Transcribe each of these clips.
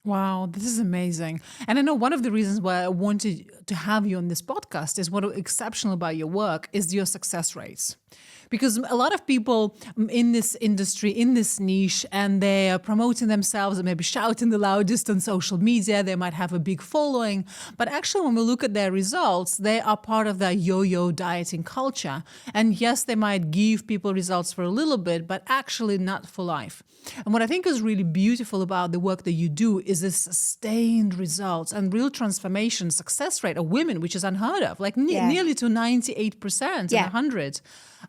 Wow, this is amazing. And I know one of the reasons why I wanted to have you on this podcast is what exceptional about your work is your success rates. Because a lot of people in this industry, in this niche, and they are promoting themselves and maybe shouting the loudest on social media, they might have a big following. But actually, when we look at their results, they are part of that yo-yo dieting culture. And yes, they might give people results for a little bit, but actually not for life. And what I think is really beautiful about the work that you do is this sustained results and real transformation success rate of women, which is unheard of, like Yeah. nearly to 98% in Yeah. 100.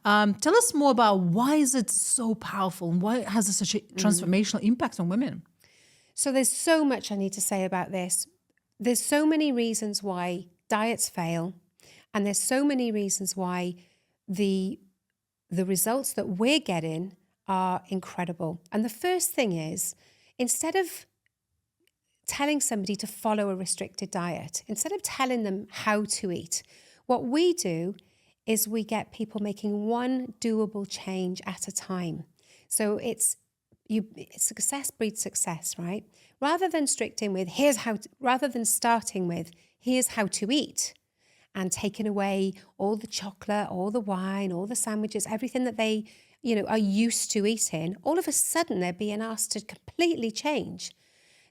Tell us more about why is it so powerful and why has it such a transformational impact on women? So there's so much I need to say about this. There's so many reasons why diets fail, and there's so many reasons why the the results that we're getting are incredible. And the first thing is, instead of telling somebody to follow a restricted diet, instead of telling them how to eat, what we do is we get people making one doable change at a time. So success breeds success, right? Rather than rather than starting with here's how to eat and taking away all the chocolate, all the wine, all the sandwiches, everything that they, are used to eating, all of a sudden they're being asked to completely change.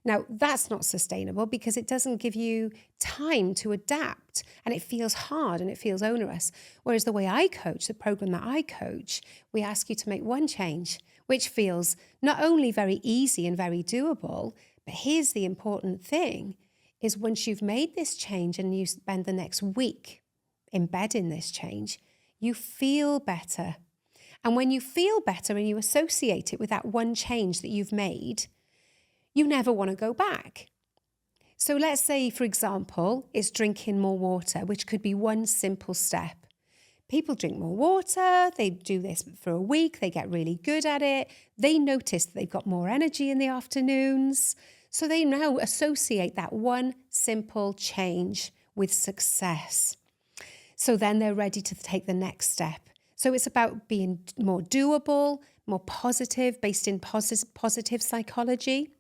Now, that's not sustainable because it doesn't give you time to adapt and it feels hard and it feels onerous. Whereas the way I coach, the program that I coach, we ask you to make one change, which feels not only very easy and very doable, but here's the important thing, is once you've made this change and you spend the next week embedding this change, you feel better. And when you feel better and you associate it with that one change that you've made, you never want to go back. So let's say, for example, it's drinking more water, which could be one simple step. People drink more water, they do this for a week, they get really good at it, they notice that they've got more energy in the afternoons. So they now associate that one simple change with success. So then they're ready to take the next step. So it's about being more doable, more positive, based in positive psychology.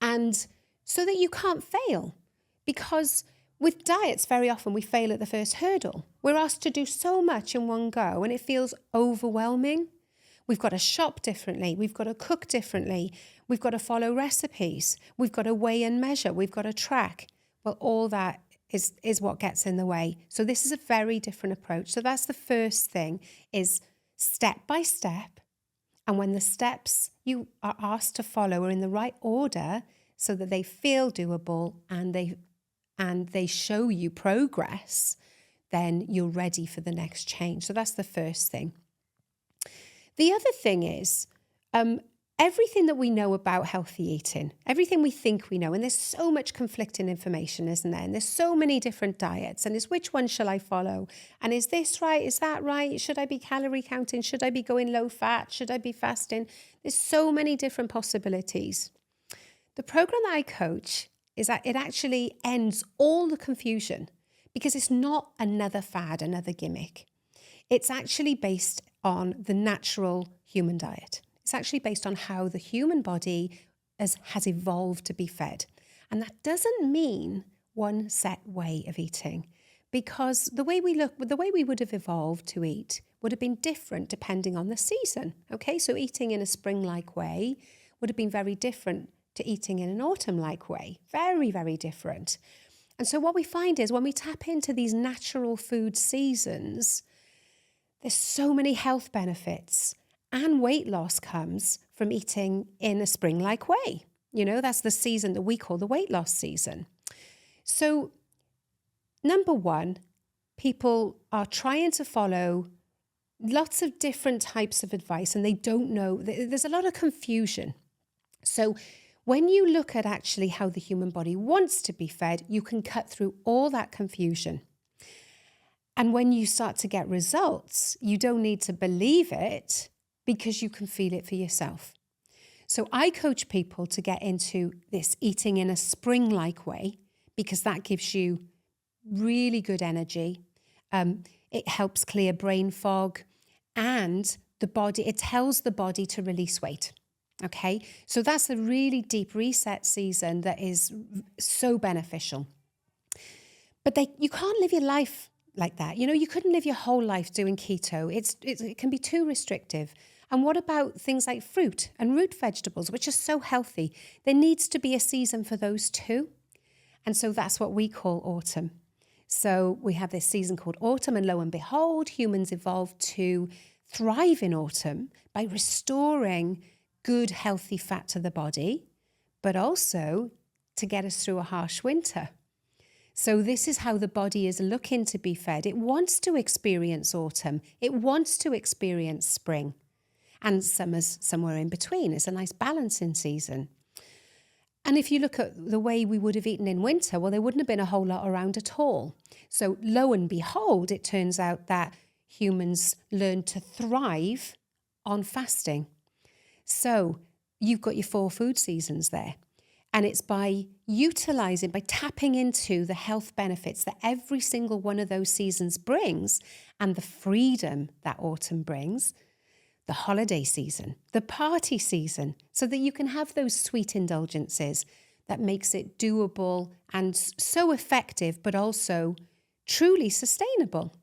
And so that you can't fail. Because with diets, very often we fail at the first hurdle. We're asked to do so much in one go and it feels overwhelming. We've got to shop differently. We've got to cook differently. We've got to follow recipes. We've got to weigh and measure. We've got to track. Well, all that is what gets in the way. So this is a very different approach. So that's the first thing, is step by step. And when the steps you are asked to follow are in the right order so that they feel doable and they show you progress, then you're ready for the next change. So that's the first thing. The other thing is everything that we know about healthy eating, everything we think we know, and there's so much conflicting information, isn't there? And there's so many different diets, and it's which one shall I follow? And is this right? Is that right? Should I be calorie counting? Should I be going low fat? Should I be fasting? There's so many different possibilities. The program that I coach is that it actually ends all the confusion because it's not another fad, another gimmick. It's actually based on the natural human diet. It's actually based on how the human body has evolved to be fed. And that doesn't mean one set way of eating, because the way we would have evolved to eat would have been different depending on the season. Okay, so eating in a spring-like way would have been very different to eating in an autumn-like way. Very, very different. And so what we find is when we tap into these natural food seasons, there's so many health benefits. And weight loss comes from eating in a spring-like way. That's the season that we call the weight loss season. So, number one, people are trying to follow lots of different types of advice and they don't know. There's a lot of confusion. So, when you look at actually how the human body wants to be fed, you can cut through all that confusion. And when you start to get results, you don't need to believe it, because you can feel it for yourself. So I coach people to get into this eating in a spring-like way, because that gives you really good energy. It helps clear brain fog, and it tells the body to release weight. Okay, so that's a really deep reset season that is so beneficial. But you can't live your life like that. You know, you couldn't live your whole life doing keto. It can be too restrictive. And what about things like fruit and root vegetables, which are so healthy? There needs to be a season for those too. And so that's what we call autumn. So we have this season called autumn, and lo and behold, humans evolved to thrive in autumn by restoring good, healthy fat to the body, but also to get us through a harsh winter. So this is how the body is looking to be fed. It wants to experience autumn. It wants to experience spring. And summer's somewhere in between. It's a nice balancing season. And if you look at the way we would have eaten in winter, well, there wouldn't have been a whole lot around at all. So lo and behold, it turns out that humans learned to thrive on fasting. So you've got your 4 food seasons there. And it's by utilizing, by tapping into the health benefits that every single one of those seasons brings, and the freedom that autumn brings, the holiday season, the party season, so that you can have those sweet indulgences that makes it doable and so effective, but also truly sustainable.